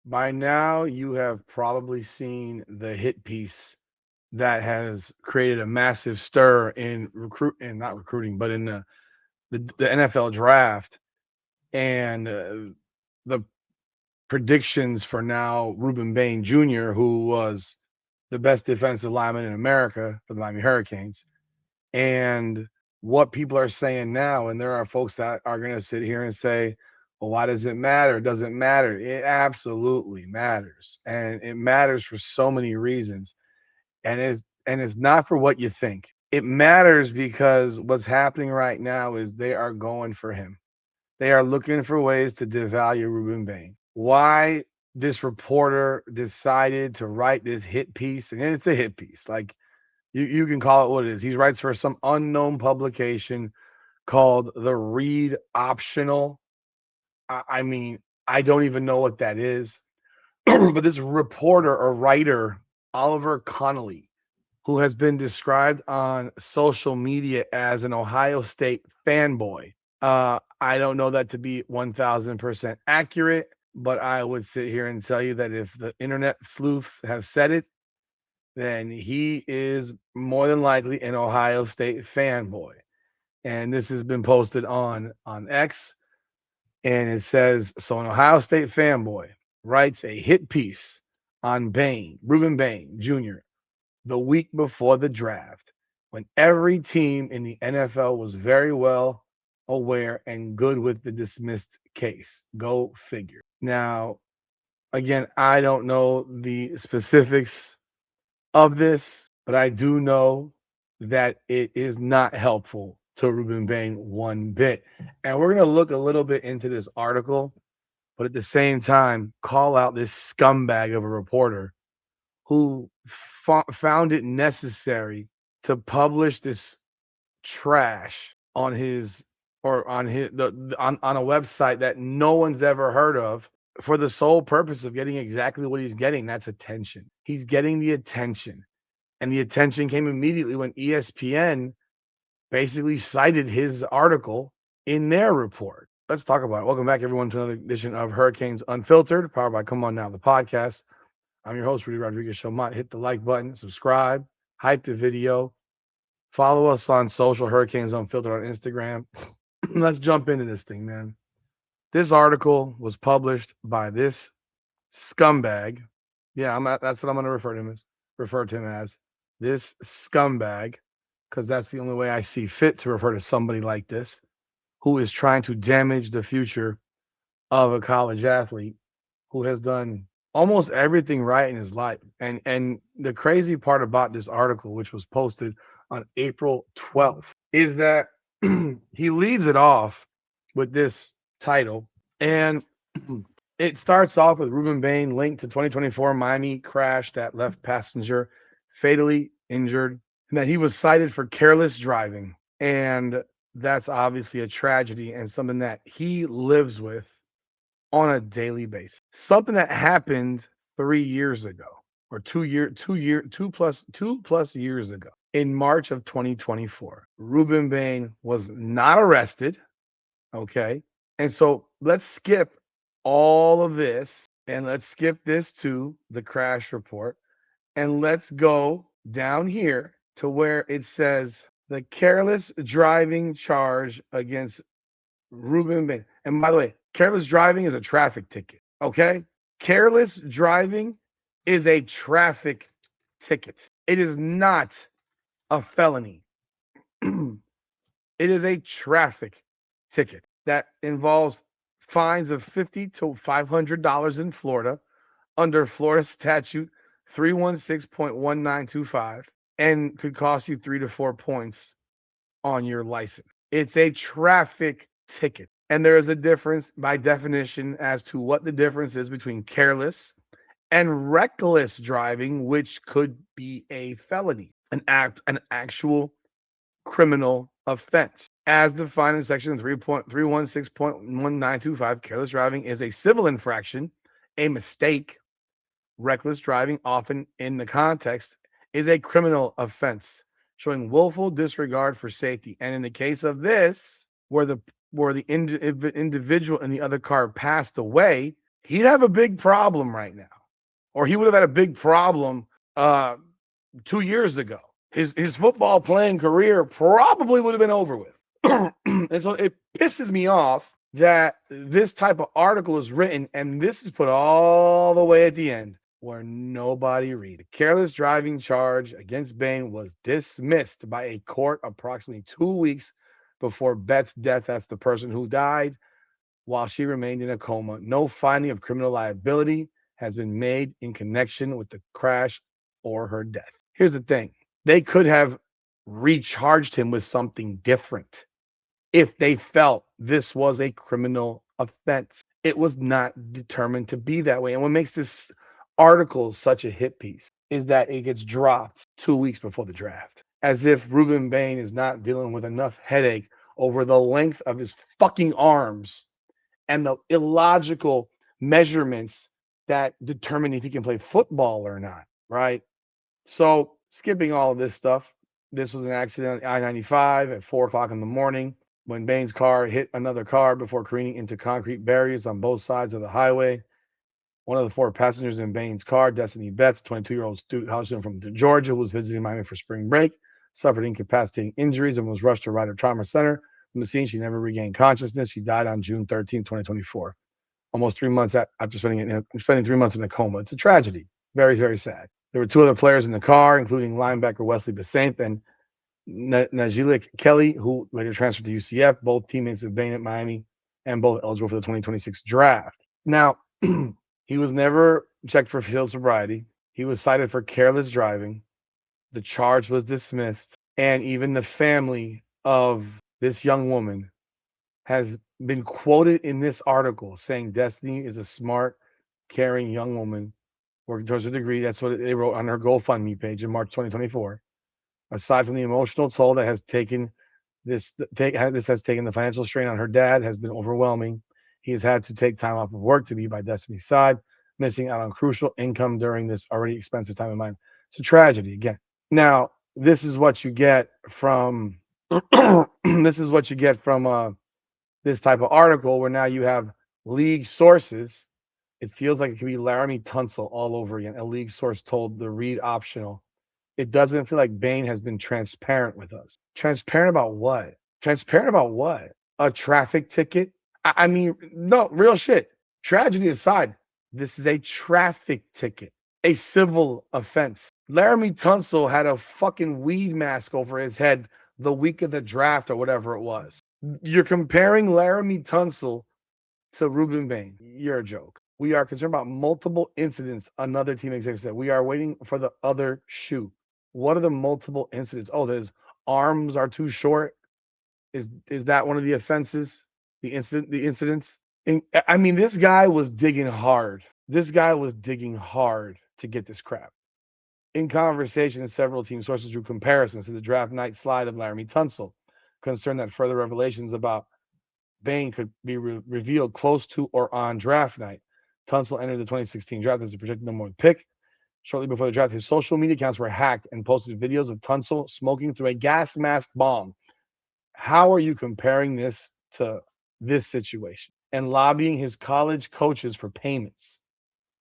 By now, you have probably seen the hit piece that has created a massive stir in not recruiting, but in the NFL draft and the predictions for now Rueben Bain Jr., who was the best defensive lineman in America for the Miami Hurricanes, and what people are saying now. And there are folks that are going to sit here and say, well, why does it matter? It doesn't matter. It absolutely matters. And it matters for so many reasons. And it's not for what you think. It matters because what's happening right now is they are going for him. They are looking for ways to devalue Ruben Bain. Why this reporter decided to write this hit piece, and it's a hit piece. Like you can call it what it is. He writes for some unknown publication called the Read Optional. I mean, I don't even know what that is. But this reporter or writer, Oliver Connolly, who has been described on social media as an Ohio State fanboy. I don't know that to be 1000% accurate, but I would sit here and tell you that if the internet sleuths have said it, then he is more than likely an Ohio State fanboy. And this has been posted on X, and it says, so an Ohio State fanboy writes a hit piece on Ruben Bain Jr. the week before the draft, when every team in the NFL was very well aware and good with the dismissed case. Go figure. Now, again, I don't know the specifics of this, but I do know that it is not helpful to Ruben Bain one bit. And we're going to look a little bit into this article, but at the same time, call out this scumbag of a reporter who found it necessary to publish this trash on his or on his on a website that no one's ever heard of, for the sole purpose of getting exactly what he's getting. That's attention. He's getting the attention. And the attention came immediately when ESPN basically cited his article in their report. Let's talk about it. Welcome back, everyone, to another edition of Hurricanes Unfiltered, powered by Come On Now, the podcast. I'm your host, Rudy Rodriguez Showmont. Hit the like button, subscribe, hype the video, follow us on social, Hurricanes Unfiltered on Instagram. Let's jump into this thing, man. This article was published by this scumbag. Yeah, that's what I'm going to refer to him as this scumbag, because that's the only way I see fit to refer to somebody like this, who is trying to damage the future of a college athlete who has done almost everything right in his life. And the crazy part about this article, which was posted on April 12th, is that he leads it off with this title. And it starts off with Rueben Bain linked to 2024 Miami crash that left passenger fatally injured, and that he was cited for careless driving. And that's obviously a tragedy and something that he lives with on a daily basis. Something that happened 3 years ago, or 2 plus years ago, in March of 2024. Rueben Bain was not arrested. Okay. And so let's skip all of this and let's skip this to the crash report, and let's go down here to where it says the careless driving charge against Rueben Bain. And by the way, careless driving is a traffic ticket. Okay. Careless driving is a traffic ticket. It is not a felony. It is a traffic ticket that involves fines of $50 to $500 in Florida under Florida statute 316.1925, and could cost you 3 to 4 points on your license. It's a traffic ticket. And there is a difference by definition as to what the difference is between careless and reckless driving, which could be a felony, an actual criminal offense. As defined in section 3.316.1925, careless driving is a civil infraction, a mistake. Reckless driving, often in the context, is a criminal offense, showing willful disregard for safety. And in the case of this, where the individual in the other car passed away, he'd have a big problem right now, or he would have had a big problem uh, 2 years ago. His football playing career probably would have been over with. And so it pisses me off that this type of article is written and this is put all the way at the end where nobody read. A careless driving charge against Bain was dismissed by a court approximately 2 weeks before Bet's death. That's the person who died while she remained in a coma. No finding of criminal liability has been made in connection with the crash or her death. Here's the thing. They could have recharged him with something different if they felt this was a criminal offense. It was not determined to be that way. And what makes this article such a hit piece is that it gets dropped 2 weeks before the draft, as if Rueben Bain is not dealing with enough headache over the length of his fucking arms and the illogical measurements that determine if he can play football or not, right? So, skipping all of this stuff, this was an accident on I-95 at 4 o'clock in the morning when Bain's car hit another car before careening into concrete barriers on both sides of the highway. One of the 4 passengers in Bain's car, Destiny Betts, 22-year-old college student from Georgia, who was visiting Miami for spring break, suffered incapacitating injuries and was rushed to Ryder Trauma Center. From the scene, she never regained consciousness. She died on June 13, 2024, almost 3 months after spending 3 months in a coma. It's a tragedy. Very, very sad. There were 2 other players in the car, including linebacker Wesley Besant and Natalie Kelly, who later transferred to UCF, both teammates of Bain at Miami and both eligible for the 2026 draft. Now, he was never checked for field sobriety. He was cited for careless driving. The charge was dismissed. And even the family of this young woman has been quoted in this article saying Destiny is a smart, caring young woman working towards a degree. That's what they wrote on her GoFundMe page in March 2024. Aside from the emotional toll that has taken this has taken the financial strain on her dad has been overwhelming. He has had to take time off of work to be by Destiny's side, missing out on crucial income during this already expensive time of mine. It's a tragedy again. Now, this is what you get from this is what you get from this type of article where now you have league sources. It feels like it could be Laramie Tunsil all over again. A league source told the read optional. It doesn't feel like Bain has been transparent with us. Transparent about what? Transparent about what? A traffic ticket? I mean, no, real shit. Tragedy aside, this is a traffic ticket, a civil offense. Laramie Tunsil had a fucking weed mask over his head the week of the draft or whatever it was. You're comparing Laramie Tunsil to Rueben Bain. You're a joke. We are concerned about multiple incidents. Another team executive said, we are waiting for the other shoe. What are the multiple incidents? Oh, there's arms are too short. Is that one of the offenses? The incidents? I mean, this guy was digging hard. This guy was digging hard to get this crap. In conversation, several team sources drew comparisons to the draft night slide of Laramie Tunsil, concerned that further revelations about Bain could be revealed close to or on draft night. Tunsil entered the 2016 draft as a projected number 1 pick. Shortly before the draft, his social media accounts were hacked and posted videos of Tunsil smoking through a gas mask bomb. How are you comparing this to this situation? And lobbying his college coaches for payments.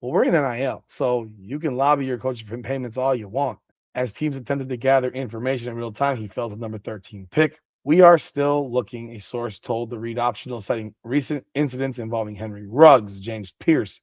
Well, we're in NIL, so you can lobby your coaches for payments all you want. As teams attempted to gather information in real time, he fell to number 13 pick. We are still looking, a source told the read optional, citing recent incidents involving Henry Ruggs, James Pierce,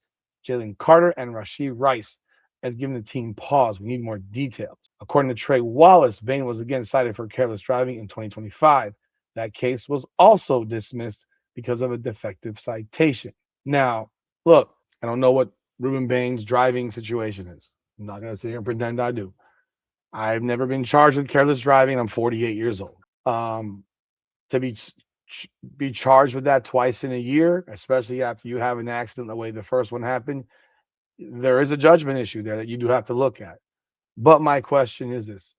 Jalen Carter, and Rashee Rice has given the team pause. We need more details. According to Trey Wallace, Bain was again cited for careless driving in 2025. That case was also dismissed because of a defective citation. Now, look, I don't know what Rueben Bain's driving situation is. I'm not going to sit here and pretend I do. I've never been charged with careless driving. I'm 48 years old. To be charged with that twice in a year, especially after you have an accident the way the first one happened, there is a judgment issue there that you do have to look at. But my question is this: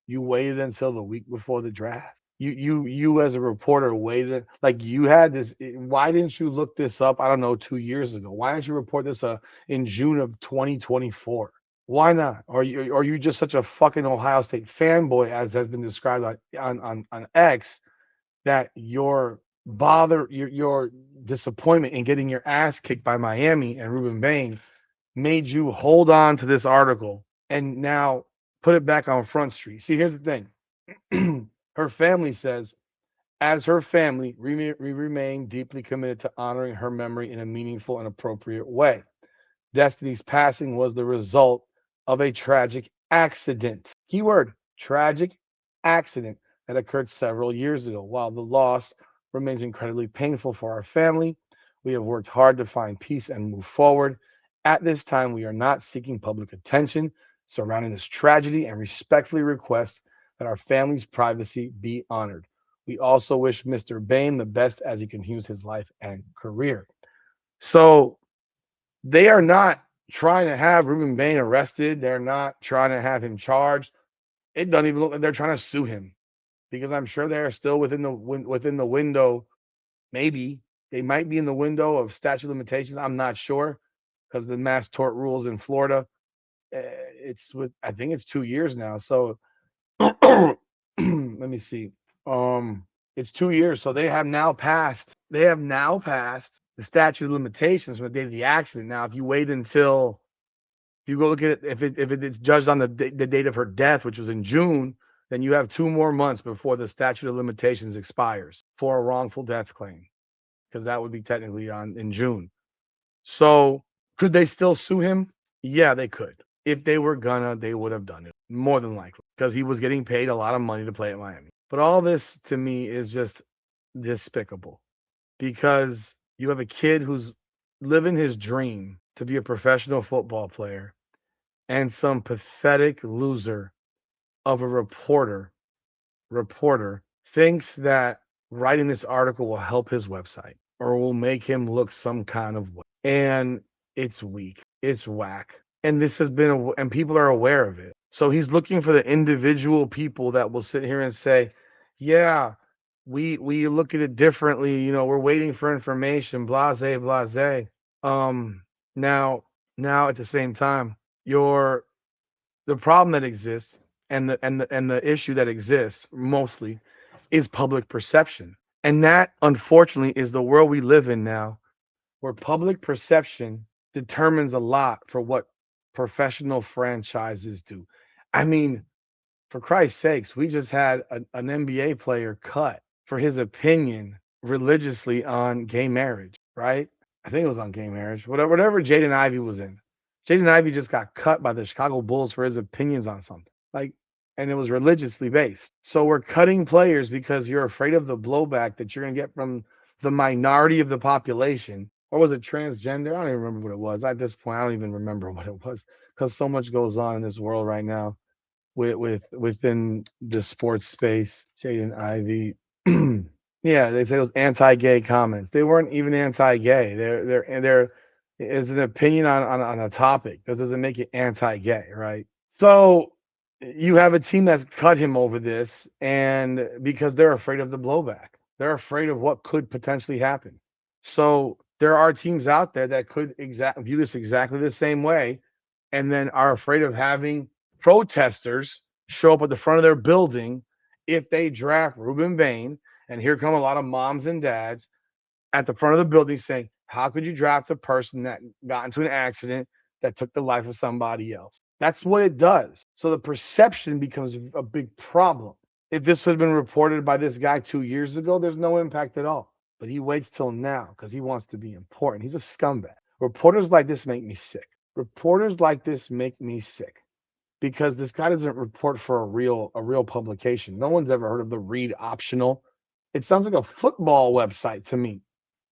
you waited until the week before the draft. You as a reporter waited, like you had this. Why didn't you look this up? I don't know, 2 years ago. Why didn't you report this in June of 2024? Why not? Are you just such a fucking Ohio State fanboy, as has been described on X, that you're your disappointment in getting your ass kicked by Miami and Ruben Bain made you hold on to this article and now put it back on Front Street. See, here's the thing. Her family says, as her family, we remain deeply committed to honoring her memory in a meaningful and appropriate way. Destiny's passing was the result of a tragic accident. Keyword tragic accident that occurred several years ago. While the loss remains incredibly painful for our family, we have worked hard to find peace and move forward. At this time, we are not seeking public attention surrounding this tragedy and respectfully request that our family's privacy be honored. We also wish Mr. Bain the best as he continues his life and career. So they are not trying to have Ruben Bain arrested. They're not trying to have him charged. It doesn't even look like they're trying to sue him because I'm sure they're still within the window. Maybe they might be in the window of statute of limitations. I'm not sure because the mass tort rules in Florida. I think it's 2 years now. So let me see. It's 2 years. So they have now passed. They have now passed the statute of limitations from the date of the accident. Now, if you wait until you go look at it, if it is judged on the date of her death, which was in June, then you have 2 more months before the statute of limitations expires for a wrongful death claim, because that would be technically on in June. So could they still sue him? Yeah, they could. If they were gonna, they would have done it more than likely because he was getting paid a lot of money to play at Miami. But all this to me is just despicable because you have a kid who's living his dream to be a professional football player, and some pathetic loser of a reporter thinks that writing this article will help his website or will make him look some kind of way. And it's weak. It's whack. And this has been, and people are aware of it. So he's looking for the individual people that will sit here and say, yeah, we look at it differently. You know, we're waiting for information, blase, blase. Um, now, now at the same time, your the problem that exists and the issue that exists mostly is public perception. And that unfortunately is the world we live in now, where public perception determines a lot for what professional franchises do. I mean, for Christ's sakes, we just had an NBA player cut for his opinion religiously on gay marriage, right? I think it was on gay marriage, whatever Jaden Ivey was in. Jaden Ivey just got cut by the Chicago Bulls for his opinions on something. Like, and it was religiously based. So we're cutting players because you're afraid of the blowback that you're going to get from the minority of the population. Or was it transgender? I don't even remember what it was. At this point, I don't even remember what it was because so much goes on in this world right now within the sports space. Jaden Ivey. Yeah, they say those anti-gay comments. They weren't even anti-gay. They're is an opinion on a topic. That doesn't make it anti-gay, right? So you have a team that's cut him over this, and because they're afraid of the blowback, they're afraid of what could potentially happen. So there are teams out there that could view this exactly the same way, and then are afraid of having protesters show up at the front of their building if they draft Ruben Bain. And here come a lot of moms and dads at the front of the building saying, how could you draft a person that got into an accident that took the life of somebody else? That's what it does. So the perception becomes a big problem. If this had been reported by this guy 2 years ago, there's no impact at all. But he waits till now because he wants to be important. He's a scumbag. Reporters like this make me sick. Reporters like this make me sick because this guy doesn't report for a real publication. No one's ever heard of the Read Optional. It sounds like a football website to me.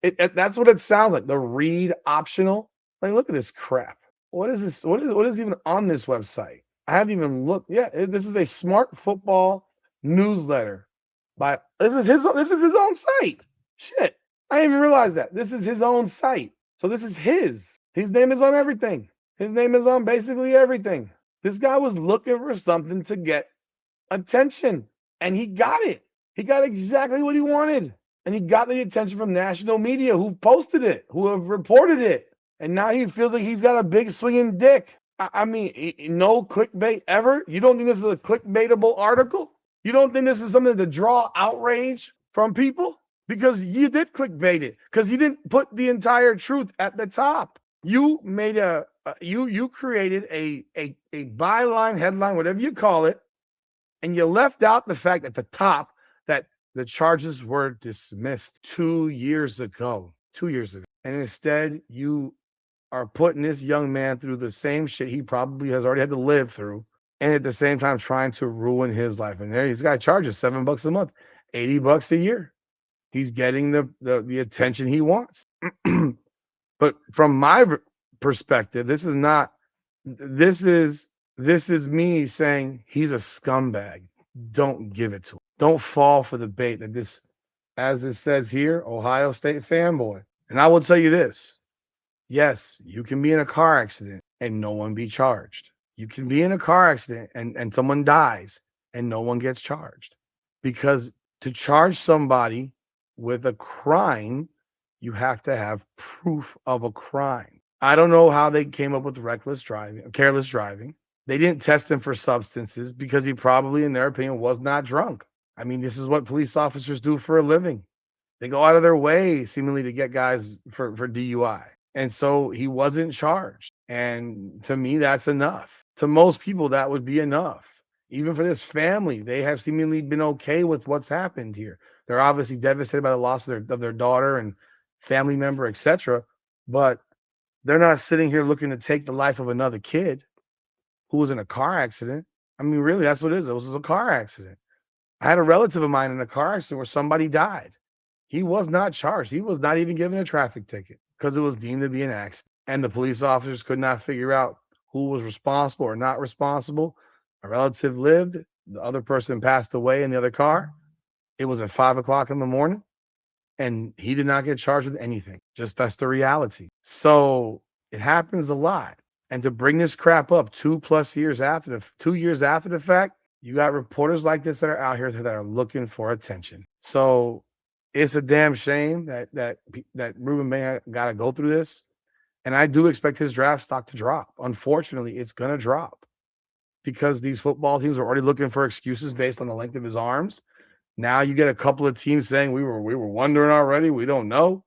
That's what it sounds like. The Read Optional. Like, look at this crap. What is this? What is even on this website? I haven't even looked. Yeah, this is a smart football newsletter. This is his own site. Shit, I didn't even realize that. This is his own site. So this is his. His name is on everything. His name is on basically everything. This guy was looking for something to get attention, and he got it. He got exactly what he wanted. And he got the attention from national media who posted it, who have reported it. And now he feels like he's got a big swinging dick. I mean, no clickbait ever? You don't think this is a clickbaitable article? You don't think this is something to draw outrage from people? because you did clickbait it because you didn't put the entire truth at the top. You made you created a byline, headline, whatever you call it, and you left out the fact at the top that the charges were dismissed 2 years ago. 2 years ago. And instead, you are putting this young man through the same shit he probably has already had to live through, and at the same time trying to ruin his life. And there he's got charges $7 a month, $80 a year. He's getting the attention he wants. But from my perspective, this is not. This is me saying he's a scumbag. Don't give it to him. Don't fall for the bait that this, as it says here, Ohio State fanboy. And I will tell you this. Yes, you can be in a car accident and no one be charged. You can be in a car accident and someone dies and no one gets charged. Because to charge somebody with a crime, you have to have proof of a crime. I don't know how they came up with reckless driving, careless driving. They didn't test him for substances because he probably, in their opinion, was not drunk. I mean, this is what police officers do for a living. They go out of their way, seemingly, to get guys for DUI. And so he wasn't charged. And to me, that's enough. To most people, that would be enough. Even for this family, they have seemingly been okay with what's happened here. They're obviously devastated by the loss of their daughter and family member, etc. But they're not sitting here looking to take the life of another kid who was in a car accident. I mean, really, that's what it is. It was a car accident. I had a relative of mine in a car accident where somebody died. He was not charged. He was not even given a traffic ticket because it was deemed to be an accident. And the police officers could not figure out who was responsible or not responsible. A relative lived. The other person passed away in the other car. It was at 5 o'clock in the morning. And he did not get charged with anything. Just that's the reality. So it happens a lot. And to bring this crap up 2+ years after 2 years after the fact, you got reporters like this that are out here that are looking for attention. So it's a damn shame that Rueben Bain got to go through this. And I do expect his draft stock to drop. Unfortunately, it's going to drop because these football teams are already looking for excuses based on the length of his arms. Now you get a couple of teams saying we were wondering already. We don't know.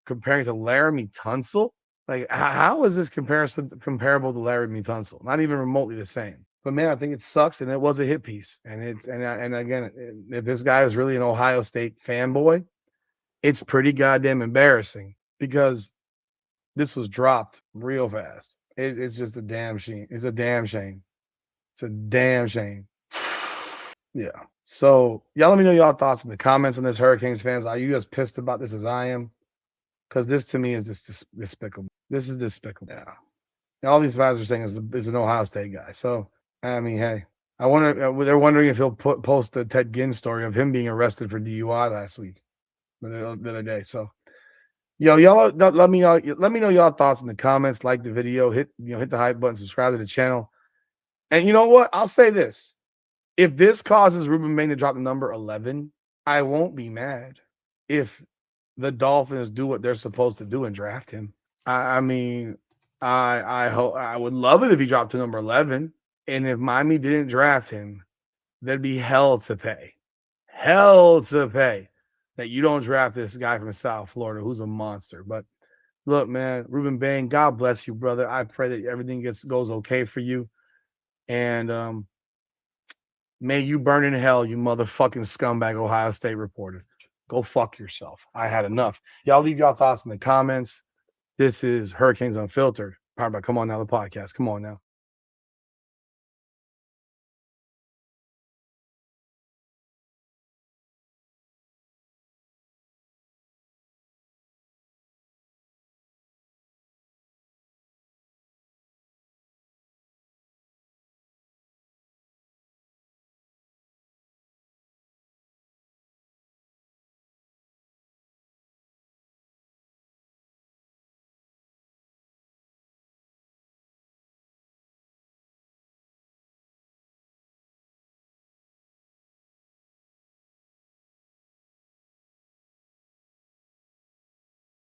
Comparing to Laramie Tunsil. Like, how is this comparison comparable to Laramie Tunsil? Not even remotely the same. But man, I think it sucks, and it was a hit piece. And again, if this guy is really an Ohio State fanboy, it's pretty goddamn embarrassing because this was dropped real fast. It's just a damn shame. It's a damn shame. It's a damn shame. Yeah. So y'all let me know y'all thoughts in the comments on this, Hurricanes fans. Are you as pissed about this as I am? Because this to me is just despicable. This is despicable. Yeah. All these guys are saying is an Ohio State guy. So I mean, hey, I wonder. They're wondering if he'll post the Ted Ginn story of him being arrested for DUI last week, the other day. So, y'all let me know y'all thoughts in the comments. Like the video, hit the hype button, subscribe to the channel, and you know what? I'll say this: if this causes Rueben Bain to drop the number 11, I won't be mad. If the Dolphins do what they're supposed to do and draft him, I mean, I hope I would love it if he dropped to number 11. And if Miami didn't draft him, there'd be hell to pay that you don't draft this guy from South Florida who's a monster. But look, man, Rueben Bain, God bless you, brother. I pray that everything goes okay for you. And may you burn in hell, you motherfucking scumbag Ohio State reporter. Go fuck yourself. I had enough. Y'all leave y'all thoughts in the comments. This is Hurricanes Unfiltered, powered by Come On Now, the podcast. Come on now.